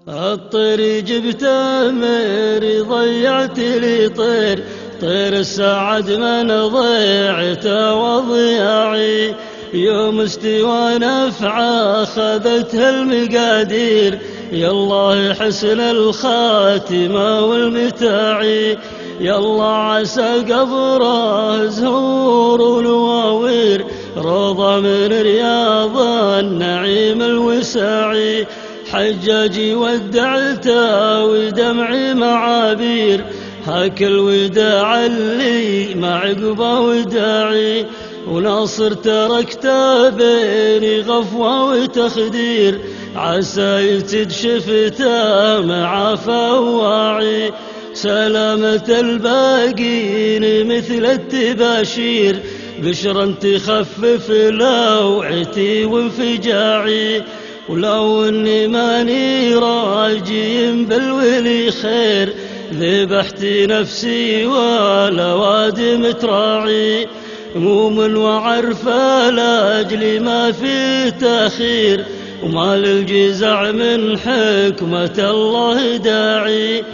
الطير جبته ميري ضيعت لي طير السعد من ضيعته وضياعي. يوم استوى نفعه خذتها المقادير، يالله حسن الخاتمة والمتاعي. يالله عسى قبره زهور ونواوير، روضة من رياض النعيم الوساعي. حجاجي ودعته ودمعي معابير، هاك الوداع اللي ما عقبه وداعي. وناصر تركته بين غفوة وتخدير، عسى يتد شفته مع فواعي. سلامة الباقين مثل التباشير، بشرا تخفف لوعتي وانفجاعي. ولو اني ماني راجي بالولي خير، ذبحت نفسي ولا وادم تراعي. مؤمن وعرفه لاجلي ما في تأخير، وما للجزع من حكمة الله داعي.